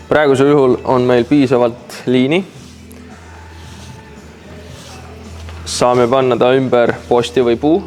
Praegusel juhul on meil piisavalt liini. Saame panna ta ümber posti või puu.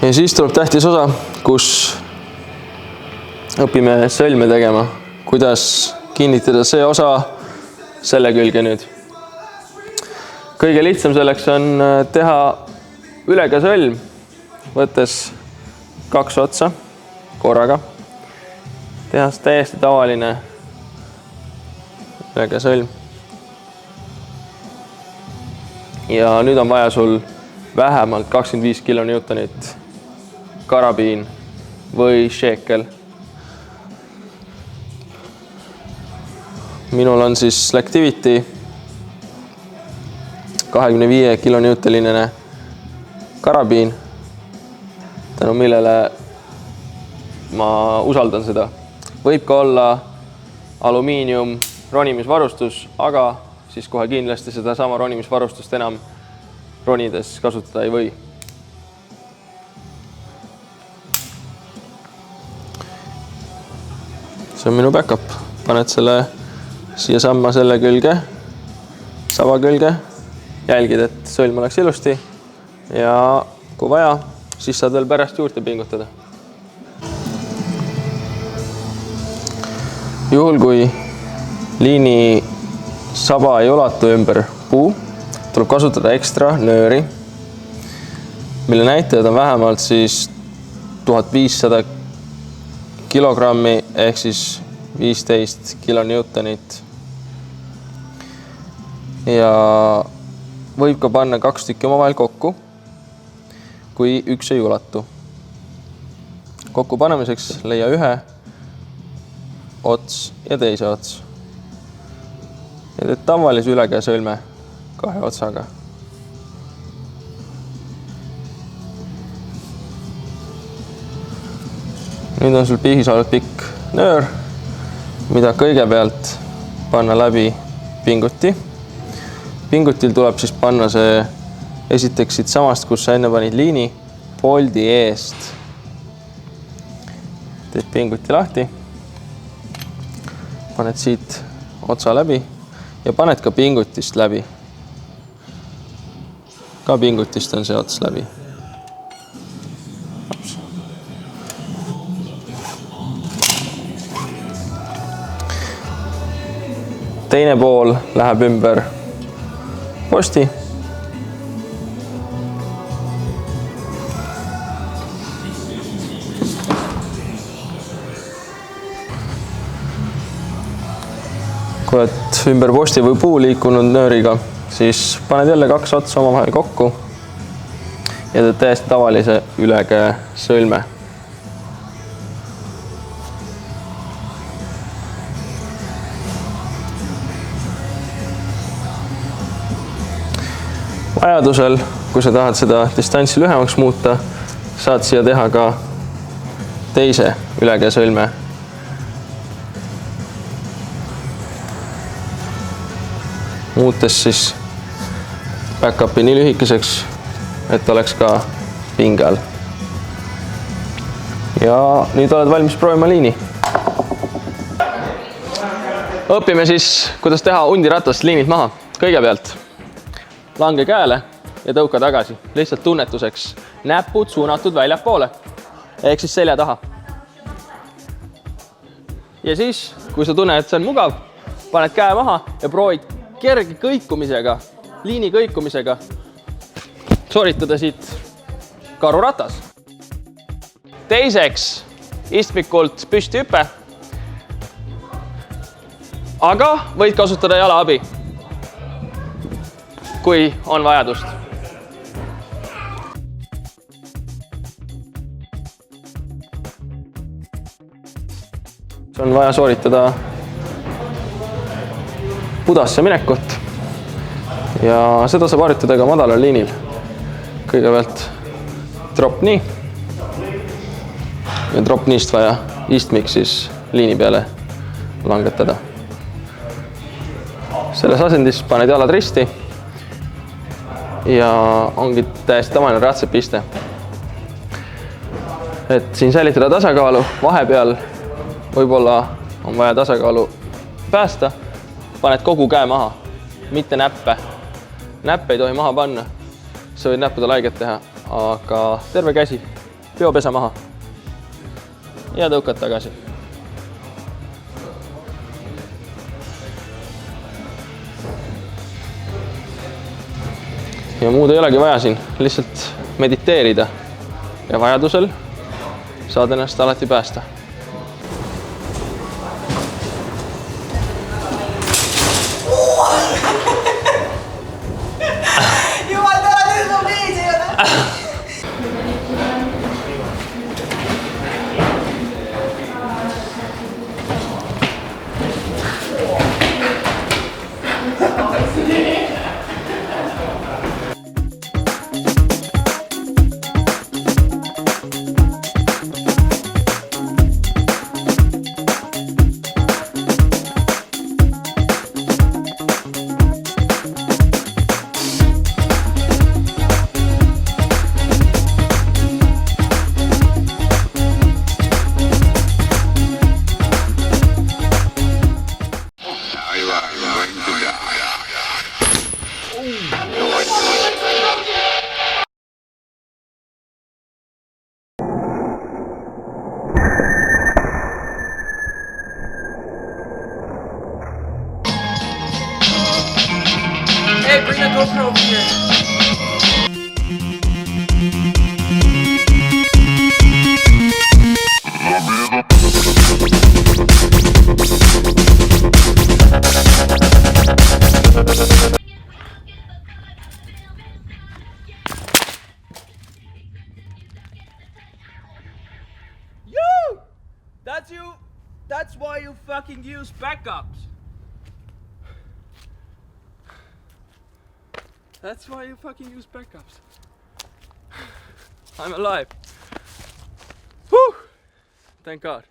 Ja siis tuleb tähtis osa, kus õpime sõlme tegema, kuidas kinnitada see osa selle külge nüüd. Kõige lihtsam selleks on teha ülekäesõlm, võttes 2 otsa korraga. Teha täiesti tavaline ülekäesõlm. Ja nüüd on vaja sul vähemalt 25 kilonewtonit karabiin või shekel. Minul on siis Slactivity 25 kilonewtoline karabiin, tänu millele ma usaldan seda. Võib ka olla alumiinium ronimisvarustus, aga siis kohe kindlasti seda sama ronimisvarustust enam ronides kasutada ei või. See on minu backup. Paned selle siia samma selle külge, saba külge, jälgid, et sõlm oleks ilusti ja kui vaja, siis saad veel pärast juurde pingutada. Juhul, kui liini saba ei ulatu ümber puu, tuleb kasutada ekstra nööri, mille näitajad on vähemalt siis 1500 kilogrammi ehk siis 15 kilonewtonit. Ja võib ka panna 2 tükki omavahel kokku, kui üks ei ulatu. Kokku panemiseks leia ühe ots ja teise ots. Ja teed tavalise ülekäesõlme 2 otsaga. Nüüd on sul piisavalt pikk nöör, mida kõigepealt panna läbi pinguti. Pingutil tuleb siis panna see esiteks siit samast, kus sa enne panid liini, poldi eest. Teed pinguti lahti, paned siit otsa läbi ja paned ka pingutist läbi. Ka pingutist on see ots läbi. Teine pool läheb ümber posti. Kui oled ümber posti või puu liikunud nööriga, siis paned jälle 2 otsa omavahel kokku ja teed täiesti tavalise ülekäe sõlme. Vajadusel, kui sa tahad seda distantsi lühemaks muuta, saad siia teha ka teise ülekäesõlme. muutes siis back-upi nii lühikeseks, et oleks ka pinge all. Ja nüüd oled valmis proovima liini. Õpime siis, kuidas teha hundiratast liinid maha. Kõigepealt lange käele ja tõuka tagasi. Lihtsalt tunnetuseks. Näpud suunatud väljapoole. Ehk siis selja taha. Ja siis, kui sa tunned, et see on mugav, paned käe maha ja proovid kerge kõikumisega, liini kõikumisega sooritada siit karuratas. Teiseks, istmikult püsti hüpe, aga võid kasutada jala abi, kui on vajadust. On vaja sooritada pudasse minekut ja seda saab harjutada ka madalal liinil. Kõigepealt drop nii ja drop niist vaja istmik siis liini peale langetada. Selles asendis paned jalad risti ja ongi täiesti tavaline ratsepiste. Et siin säilitada tasakaalu vahepeal võib-olla on vaja tasakaalu päästa, paned kogu käe maha, mitte näppe. Näppe ei tohi maha panna, sa võid näppude laiget teha, aga terve käsi, peopesa maha ja tõukad tagasi. Ja muud ei olegi vaja siin, lihtsalt mediteerida ja vajadusel saad ennast alati päästa. Hey, bring that GoPro over here. You! That's you. That's why you fucking use backups. That's why you fucking use backups. I'm alive. Whew! Thank God.